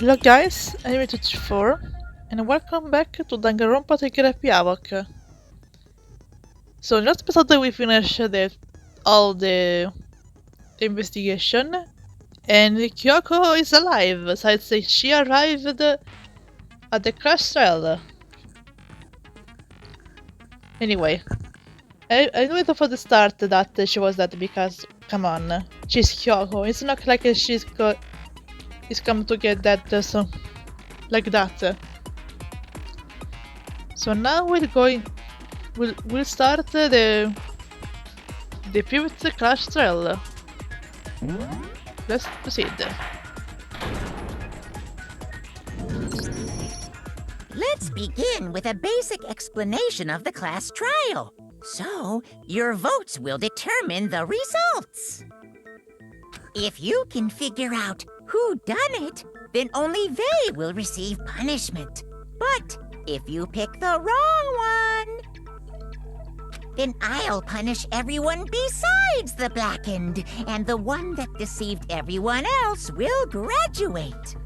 Hello guys, I'm H4 and welcome back to Danganronpa Taking Up Havoc. So in last episode we finished all the investigation and Kyoko is alive, so I'd say she arrived at the crash trail. Anyway, I knew it from the start that she was dead because, come on, she's Kyoko, it's not like she's come to get dead so, like that. So now we'll start the fifth crash trail. Let's proceed. Let's begin with a basic explanation of the class trial. So, your votes will determine the results. If you can figure out who done it, then only they will receive punishment. But if you pick the wrong one, then I'll punish everyone besides the blackened, and the one that deceived everyone else will graduate.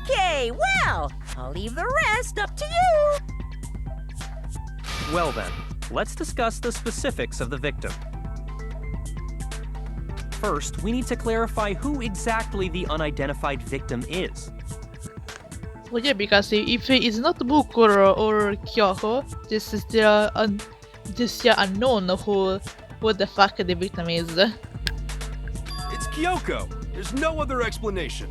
Okay, well, I'll leave the rest up to you. Well then, let's discuss the specifics of the victim. First, we need to clarify who exactly the unidentified victim is. Well, yeah, because if it's not Book or Kyoko, this is the unknown who the fuck the victim is. It's Kyoko. There's no other explanation.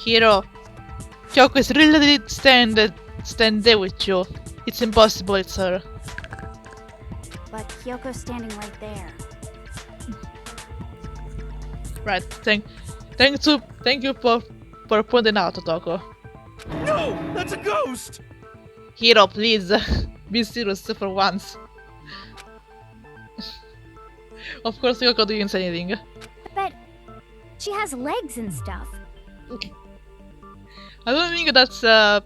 Hiro, Kyoko is really stand there with you. It's impossible, it's her. But Kyoko's standing right there. Right, thank you for pointing out, Toko. No, that's a ghost. Hiro, please, be serious for once. Of course, Kyoko didn't say anything. But she has legs and stuff. I don't think that's a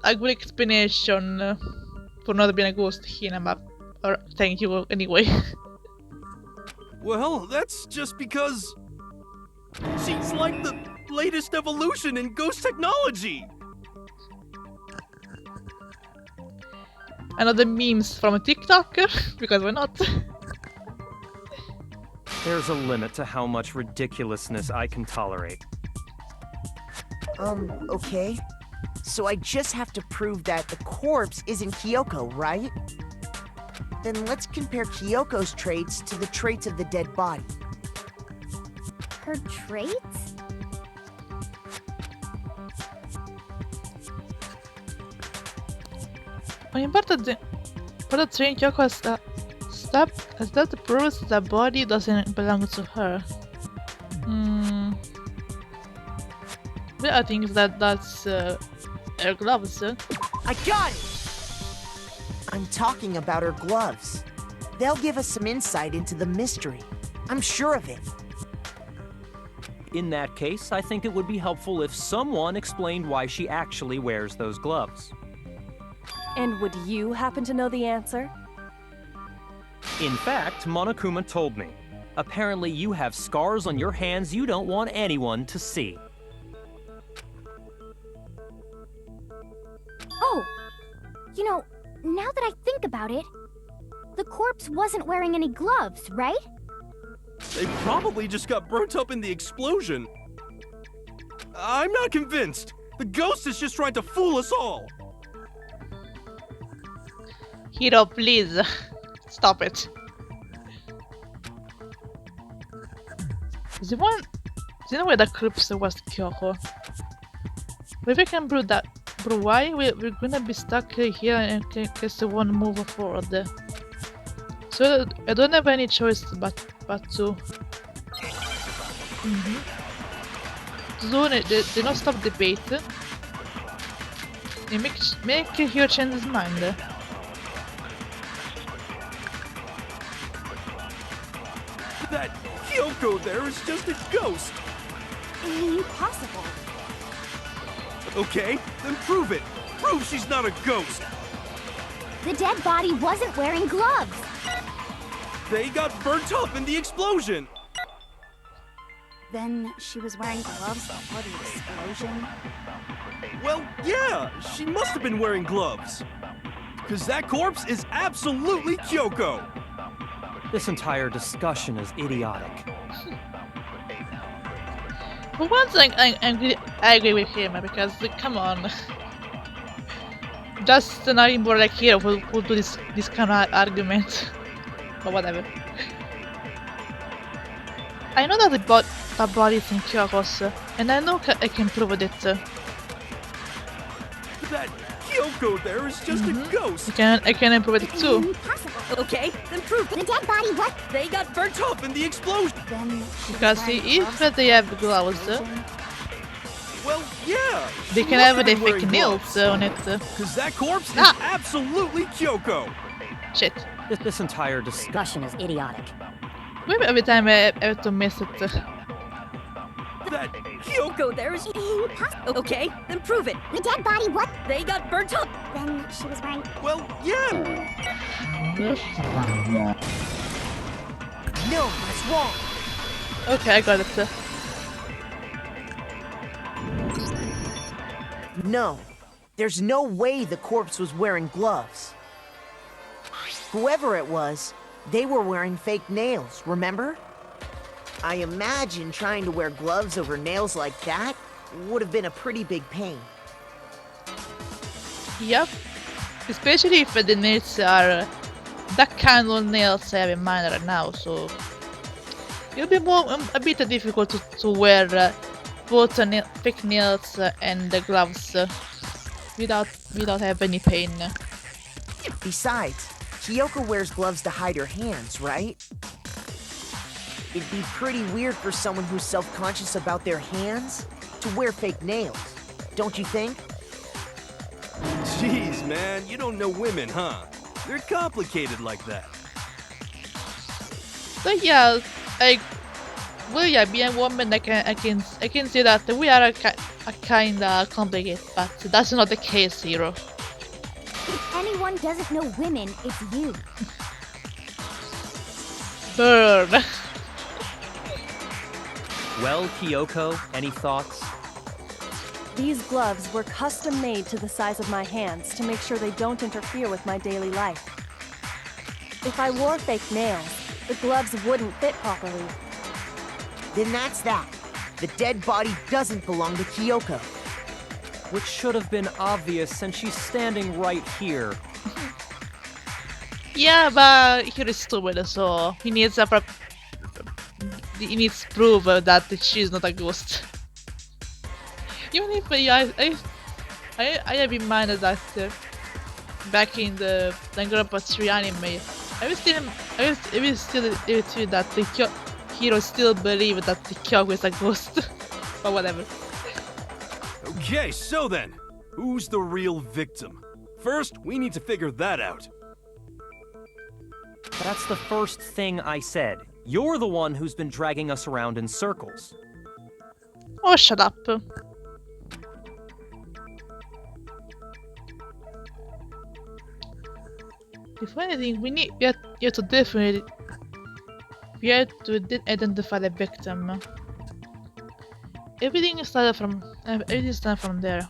good explanation for not being a ghost, Hinama. Or thank you anyway. Well, that's just because she's like the latest evolution in ghost technology. Another memes from a TikToker, because why not? There's a limit to how much ridiculousness I can tolerate. Okay. So I just have to prove that the corpse isn't Kyoko, right? Then let's compare Kyoko's traits to the traits of the dead body. Her traits? I mean, part of train Kyoko has that proves the body doesn't belong to her. But I think that's her gloves. I got it! I'm talking about her gloves. They'll give us some insight into the mystery. I'm sure of it. In that case, I think it would be helpful if someone explained why she actually wears those gloves. And would you happen to know the answer? In fact, Monokuma told me. Apparently you have scars on your hands you don't want anyone to see. Oh! You know, now that I think about it, the corpse wasn't wearing any gloves, right? They probably just got burnt up in the explosion. I'm not convinced. The ghost is just trying to fool us all. Hiro, please, stop it. Is there no way that corpse was Kyoko? Maybe I can prove that. But why we're gonna be stuck here in case we won't move forward? So I don't have any choice but to do the not stop debate and make Hiro change his mind. That Kyoko there is just a ghost. Impossible. Okay, then prove it. Prove she's not a ghost. The dead body wasn't wearing gloves. They got burnt up in the explosion. Then she was wearing gloves before the explosion? Well, yeah, she must have been wearing gloves. Because that corpse is absolutely Kyoko. This entire discussion is idiotic. For one thing, I agree with him because come on, just another more like here who do this kind of argument, but whatever. I know that the body is in Kyoko's, and I know I can prove it. That Kyoko there is just a ghost. I can improve it too. Impossible. Okay, then prove The it. dead body, what? They got burnt Up in the explosion. Then she was Because wearing see, gloves if they have gloves, explosion? Well, yeah. they can have the fake nails on it. Because that corpse is Ah. absolutely Kyoko. Shit. This entire discussion. Discussion is idiotic. Maybe every time I have to miss it. That Kyoko. Go there is Impossible. okay, then prove it. The dead body, what? They got burnt up. Then she was wearing. Well, yeah. No, that's wrong. Okay, I got it. No, there's no way the corpse was wearing gloves. Whoever it was, they were wearing fake nails, remember? I imagine trying to wear gloves over nails like that would have been a pretty big pain. Yep. Especially if the nails are that kind of nails I have in mind right now, so it'll be a bit difficult to wear both fake nails and the gloves without having any pain. Besides, Kyoko wears gloves to hide her hands, right? It'd be pretty weird for someone who's self-conscious about their hands to wear fake nails, don't you think? Jeez, man, you don't know women, huh? They're complicated like that. But yeah, being a woman, I can see that we are a kinda complicated, but that's not the case here. If anyone doesn't know women, it's you. Burn. Well, Kyoko, any thoughts? These gloves were custom made to the size of my hands to make sure they don't interfere with my daily life. If I wore fake nails, the gloves wouldn't fit properly. Then that's that. The dead body doesn't belong to Kyoko. Which should have been obvious since she's standing right here. Yeah, but he is stupid, so he needs proof that she's not a ghost. Even if I have in mind that back in the Danganronpa 3 anime, I will still that the hero still believe that the Kyoko is a ghost, but whatever. Okay, so then, who's the real victim? First, we need to figure that out. That's the first thing I said. You're the one who's been dragging us around in circles. Oh, shut up. If anything, we have to definitely identify the victim. Everything is started from there.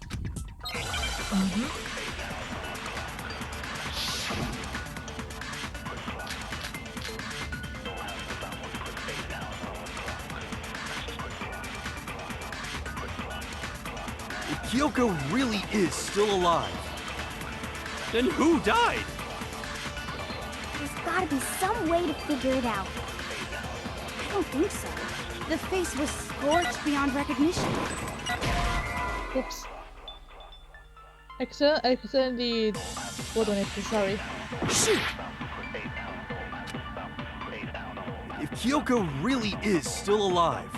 If Kyoko really is still alive, then who died? There's gotta be some way to figure it out. I don't think so. The face was scorched beyond recognition. Oops. I accidentally put on it, sorry. Shoot! If Kyoko really is still alive,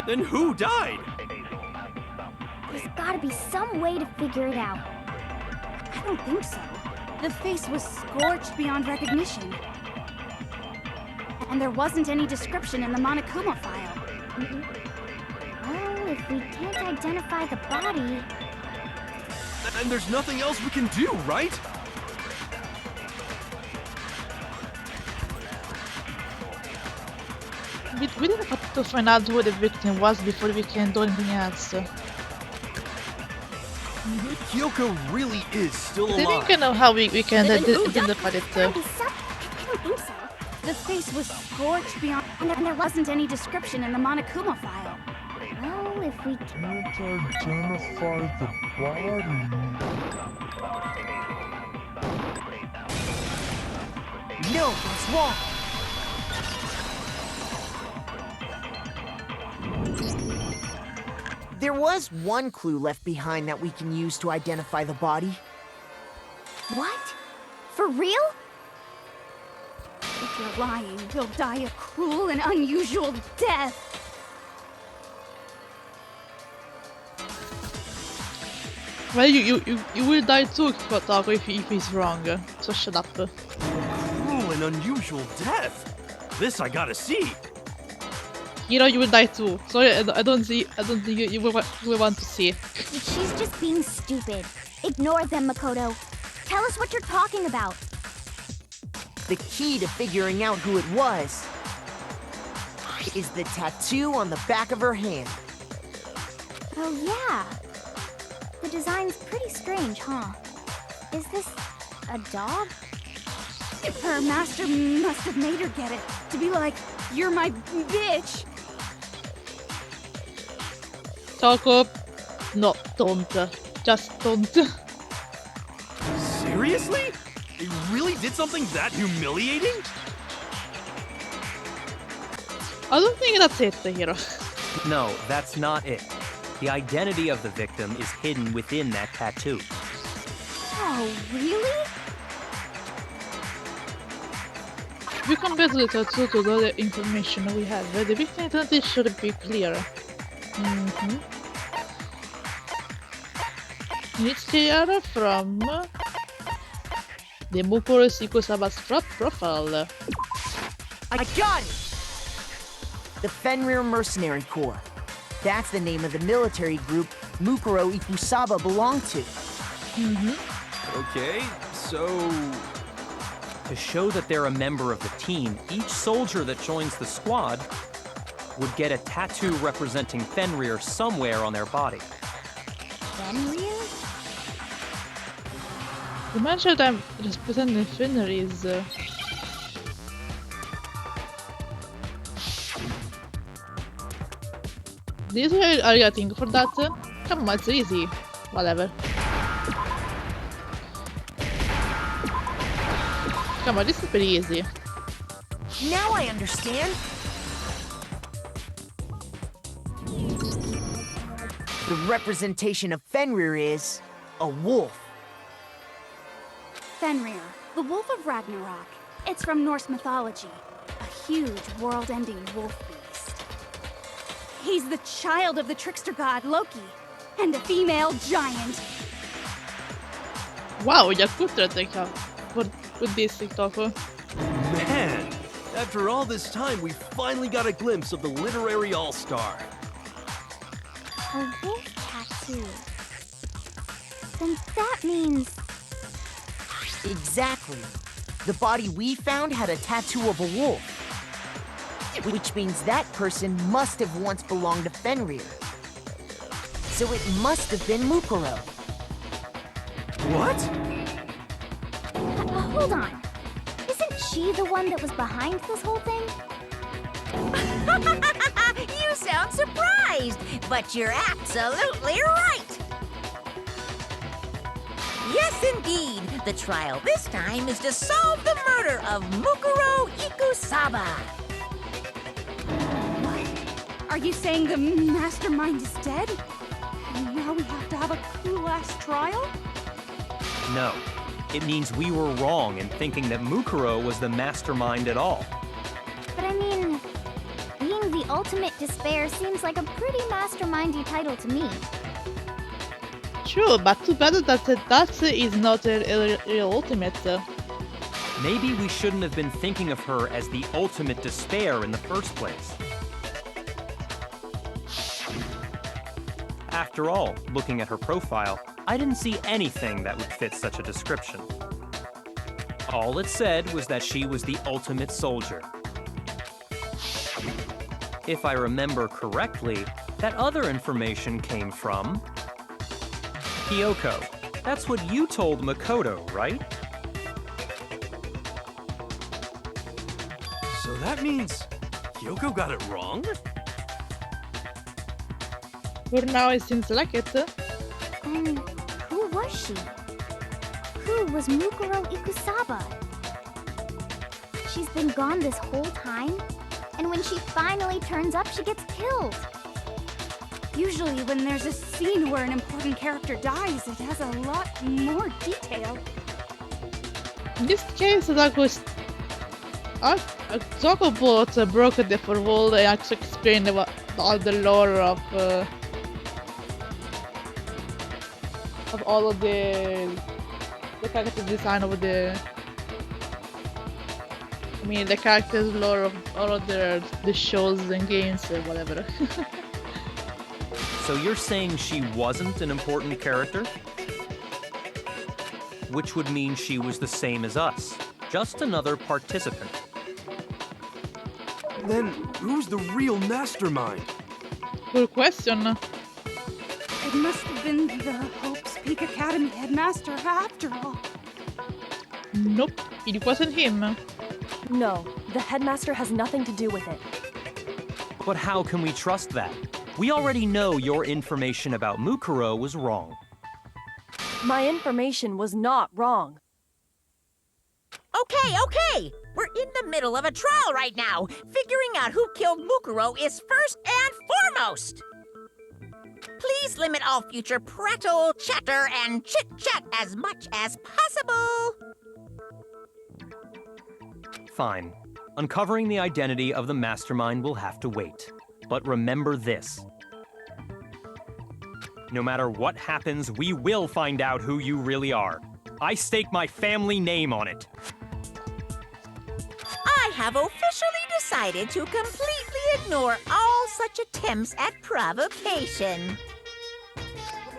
then who died? There's gotta be some way to figure it out. I don't think so. The face was scorched beyond recognition. And there wasn't any description in the Monokuma file. Well, if we can't identify the body... And there's nothing else we can do, right? we didn't have to find out who the victim was before we can do anything else. Kyoko really is still I alive. think I know how we can identify it. I don't think so. The face was scorched beyond, and there wasn't any description in the Monokuma file. Well, if we Can't identify the body. No, that's wrong. There was one clue left behind that we can use to identify the body. What? For real? If you're lying, you'll die a cruel and unusual death. Well, you will die too, Kotaro, if he's wrong. So shut up. Cruel and unusual death. This I gotta see. You know you will die too. So I don't think you will want to see. She's just being stupid. Ignore them, Makoto. Tell us what you're talking about. The key to figuring out who it was is the tattoo on the back of her hand. Oh yeah. The design's pretty strange, huh? Is this a dog? Her master must have made her get it. To be like, you're my bitch. Taco, no, don't. Just don't. Seriously? They really did something that humiliating? I don't think that's it, Hiro. No, that's not it. The identity of the victim is hidden within that tattoo. Oh, really? We compare the tattoo to the other information we have. The victim identity should be clear. It's clear from the Mukuro Ikusaba's profile. I got it! The Fenrir Mercenary Corps. That's the name of the military group Mukuro Ikusaba belonged to. Okay, so... To show that they're a member of the team, each soldier that joins the squad would get a tattoo representing Fenrir somewhere on their body. Fenrir? The mention that representing Fenrir is. These are you think for that? Come on, it's easy. Whatever. Come on, this is pretty easy. Now I understand. The representation of Fenrir is a wolf. Fenrir, the Wolf of Ragnarok. It's from Norse mythology. A huge, world-ending wolf beast. He's the child of the trickster god Loki, and a female giant. Wow, jag kuttrar with this TikTok. Man, after all this time, we finally got a glimpse of the literary all-star. A wolf tattoo. Then that means... Exactly. The body we found had a tattoo of a wolf. Which means that person must have once belonged to Fenrir. So it must have been Mukuro. What? Hold on. Isn't she the one that was behind this whole thing? You sound surprised, but you're absolutely right. Yes, indeed. The trial this time is to solve the murder of Mukuro Ikusaba. What? Are you saying the mastermind is dead? And now we have to have a cool-ass trial? No. It means we were wrong in thinking that Mukuro was the mastermind at all. But I mean, being the ultimate despair seems like a pretty mastermindy title to me. True, but too bad that is not a real ultimate. Maybe we shouldn't have been thinking of her as the ultimate despair in the first place. After all, looking at her profile, I didn't see anything that would fit such a description. All it said was that she was the ultimate soldier. if I remember correctly, that other information came from Kyoko. That's what you told Makoto, right? So that means Kyoko got it wrong? For now, it seems like it. And who was she? Who was Mukuro Ikusaba? She's been gone this whole time, and when she finally turns up, she gets killed. Usually when there's a scene where an important character dies, it has a lot more detail. In this case, that was. I talk about broke the for world. I actually explained all the lore of all of the character design of the. I mean, the characters lore of all of the shows and games or whatever. So you're saying she wasn't an important character? Which would mean she was the same as us, just another participant. Then who's the real mastermind? Good question. It must have been the Hope's Peak Academy headmaster after all. Nope, it wasn't him. No, the headmaster has nothing to do with it. But how can we trust that? We already know your information about Mukuro was wrong. My information was not wrong. Okay. We're in the middle of a trial right now. Figuring out who killed Mukuro is first and foremost. Please limit all future prattle, chatter, and chit-chat as much as possible. Fine. Uncovering the identity of the mastermind will have to wait. But remember this. No matter what happens, we will find out who you really are. I stake my family name on it. I have officially decided to completely ignore all such attempts at provocation.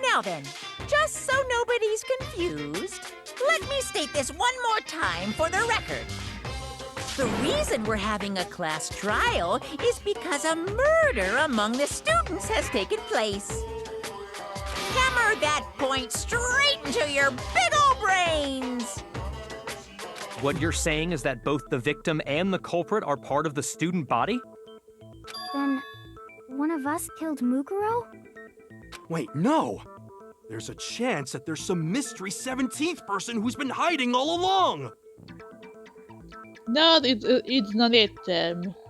Now then, just so nobody's confused, let me state this one more time for the record. The reason we're having a class trial is because a murder among the students has taken place. Hammer that point straight into your big ol' brains! What you're saying is that both the victim and the culprit are part of the student body? Then, one of us killed Mukuro? Wait, no! There's a chance that there's some mystery 17th person who's been hiding all along! No, it's not it,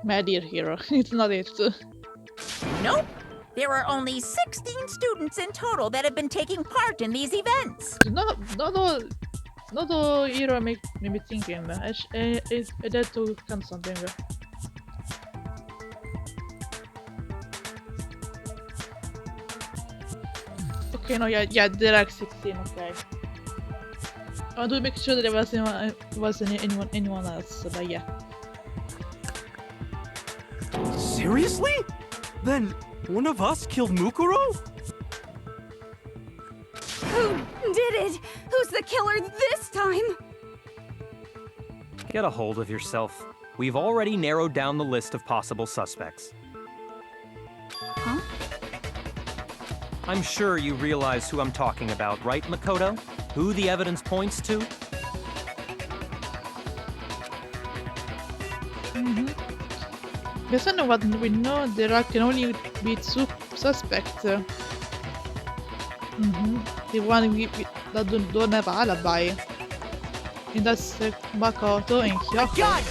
my dear hero. It's not it. Nope. There are only 16 students in total that have been taking part in these events. Not the hero make me thinking. I had to count something. Okay, no, yeah, there are 16. Okay. I want to make sure that there wasn't anyone else, but yeah. Seriously? Then one of us killed Mukuro? Who did it? Who's the killer this time? Get a hold of yourself. We've already narrowed down the list of possible suspects. Huh? I'm sure you realize who I'm talking about, right, Makoto? Who the evidence points to? Based on what we know, there can only be two suspects. The one that don't have alibi. And that's Makoto and Kyoko. God!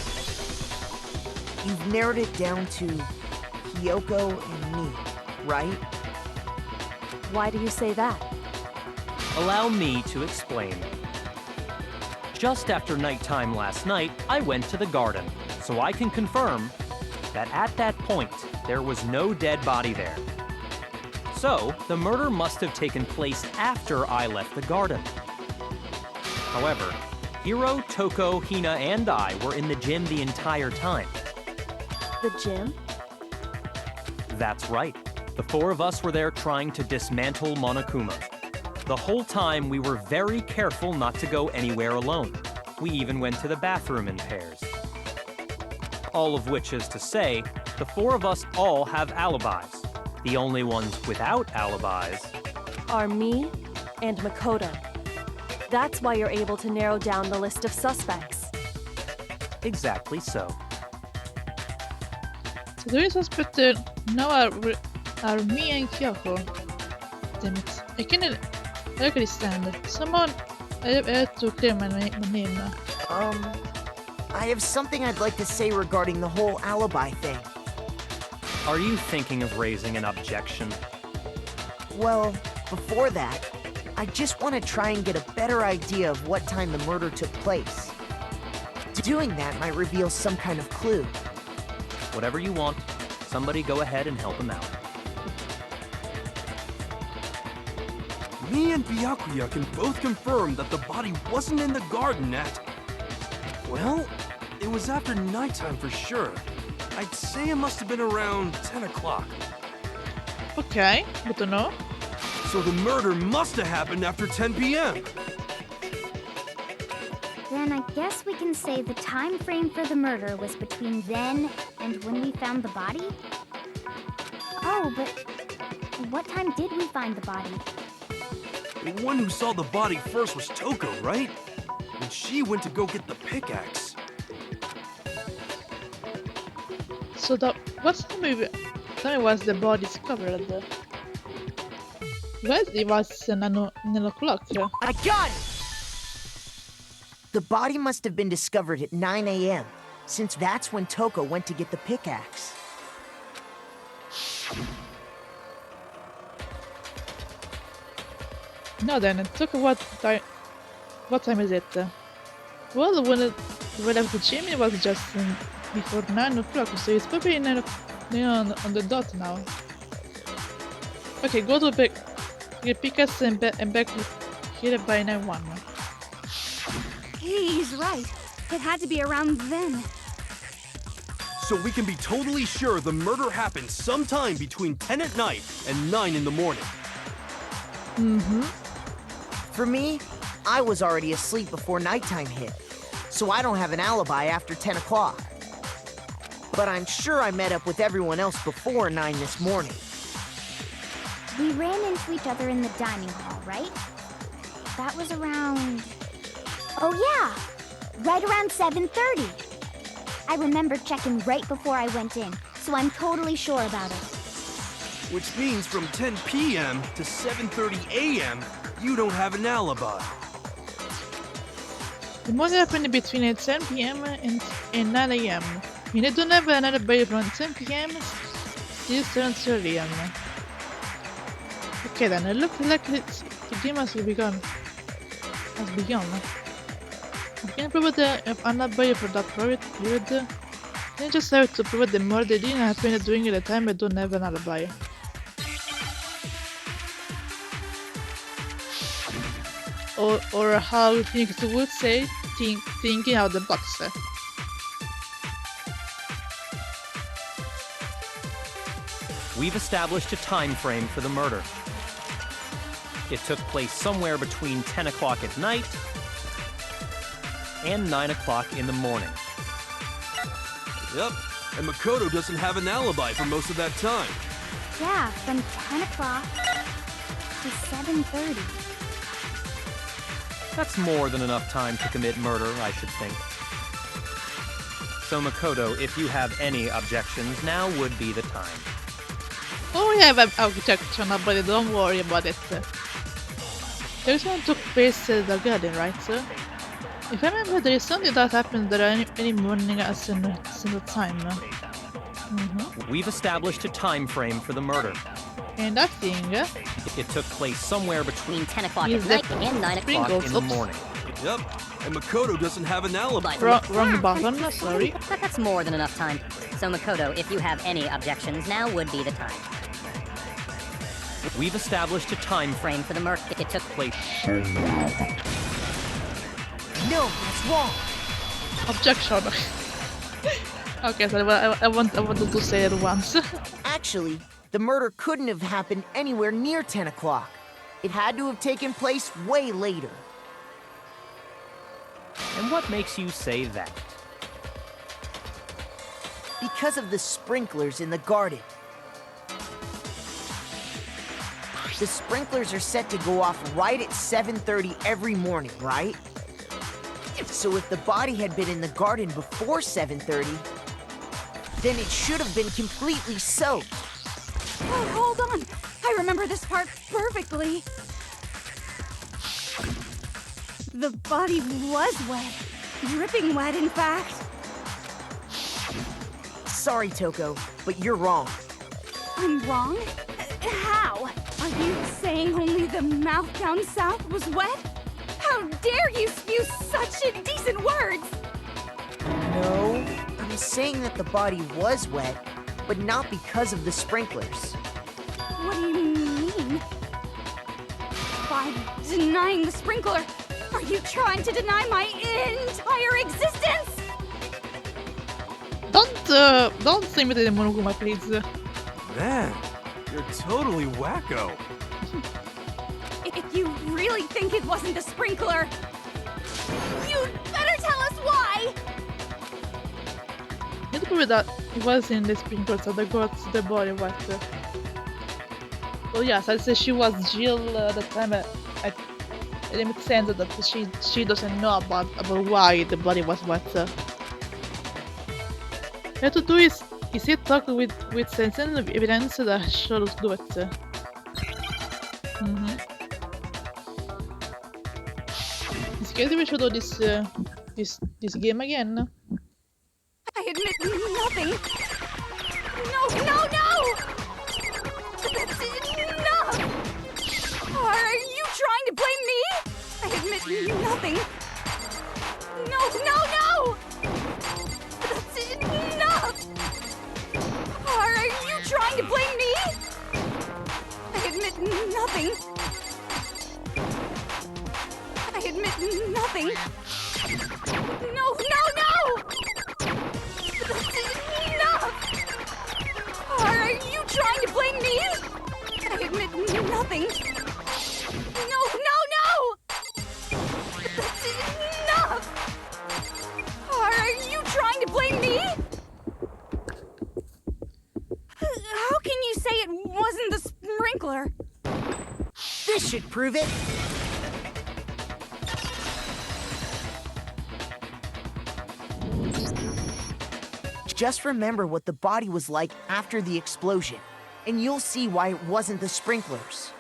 You've narrowed it down to Kyoko and me, right? Why do you say that? Allow me to explain. Just after nighttime last night, I went to the garden, so I can confirm that at that point, there was no dead body there. So, the murder must have taken place after I left the garden. However, Hiro, Toko, Hina, and I were in the gym the entire time. The gym? That's right. The four of us were there trying to dismantle Monokuma. The whole time, we were very careful not to go anywhere alone. We even went to the bathroom in pairs. All of which is to say, The four of us all have alibis. The only ones without alibis Are me and Makoto. That's why you're able to narrow down the list of suspects. exactly so. So the real suspects now are me and Kyoko. Damn it. I can't really stand. Someone I have to clear my name now. I have something I'd like to say regarding the whole alibi thing. Are you thinking of raising an objection? Well, before that, I just want to try and get a better idea of what time the murder took place. Doing that might reveal some kind of clue. Whatever you want, somebody go ahead and help him out. Me and Byakuya can both confirm that the body wasn't in the garden at... Well, it was after nighttime for sure. I'd say it must have been around 10 o'clock. Okay, good to know. So the murder must have happened after 10 p.m. Then I guess we can say the time frame for the murder was between then and when we found the body? Oh, but what time did we find the body? The one who saw the body first was Toko, right? And she went to go get the pickaxe. So what time was the body discovered? Well, it was 9 o'clock. I got it! The body must have been discovered at 9 a.m., since that's when Toko went to get the pickaxe. No, then it took what time? What time is it? Well, when it left the chimney, it was just before 9 o'clock, so it's probably 9 on the dot now. Okay, go to get pickaxe and back here by 9:1. He's right. It had to be around then. So we can be totally sure the murder happened sometime between 10 at night and 9 in the morning. Mm-hmm. For me, I was already asleep before nighttime hit, so I don't have an alibi after 10 o'clock. But I'm sure I met up with everyone else before 9 this morning. We ran into each other in the dining hall, right? That was around... Oh yeah! Right around 7:30. I remember checking right before I went in, so I'm totally sure about it. Which means from 10 p.m. to 7:30 a.m., you don't have an alibi. The murder happened between 10 p.m. and 9 a.m. I mean, I don't have an alibi from 10 p.m. till 7:30 a.m. Okay then, it looks like the game has begun. I can prove the alibi for that period. I just have to prove the murder didn't happen during the time I don't have an alibi. Or how Phoenix would say, thinking out the box. We've established a time frame for the murder. It took place somewhere between 10 o'clock at night and 9 o'clock in the morning. Yep, and Makoto doesn't have an alibi for most of that time. Yeah, from 10 o'clock to 7:30. That's more than enough time to commit murder, I should think. So Makoto, if you have any objections, now would be the time. Oh, we have an objection, but don't worry about it. There's one took place at the garden, right, sir? If I remember, there is something that happens there any morning at a single time. We've established a time frame for the murder. And that thing, It took place somewhere between 10 o'clock Is at that night and 9 o'clock. Pringles? in the Oops. morning. Yep, and Makoto doesn't have an alibi. Wrong button, sorry. That's more than enough time. So Makoto, if you have any objections, now would be the time. We've established a time frame Frame for the murder. It took place. No, that's wrong. Objection. Okay, so I wanted to say it once. Actually, the murder couldn't have happened anywhere near 10 o'clock. It had to have taken place way later. And what makes you say that? because of the sprinklers in the garden. The sprinklers are set to go off right at 7:30 every morning, right? So if the body had been in the garden before 7:30, then it should have been completely soaked. Oh, hold on. I remember this part perfectly. The body was wet. Dripping wet, in fact. Sorry, Toko, but you're wrong. I'm wrong? How? Are you saying only the mouth down south was wet? How dare you spew such indecent words! No, I'm saying that the body was wet, but not because of the sprinklers. What do you mean? By denying the sprinkler, are you trying to deny my entire existence? Don't imitate the Monokuma, please. Man, you're totally wacko. If you really think it wasn't the sprinkler, you'd better tell us why! You have to prove that it was in the sprinkler, so they got the body wet. So yes, I'd say she was Jill at the time. It makes sense that she doesn't know about why the body was wet. What you have to do is talk with sense and evidence that should do it. Is it we should do this game again? I admit nothing. No! That's enough! Are you trying to blame me? I admit nothing. No! That's enough! Are you trying to blame me? I admit nothing. I admit nothing. No! That's enough! Are you trying to blame me? I admit nothing. No! That's enough! Are you trying to blame me? How can you say it wasn't the sprinkler? This should prove it. Just remember what the body was like after the explosion, and you'll see why it wasn't the sprinklers.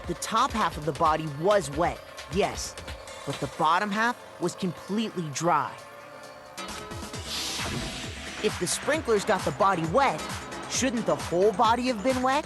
The top half of the body was wet, yes, but the bottom half was completely dry. If the sprinklers got the body wet, shouldn't the whole body have been wet?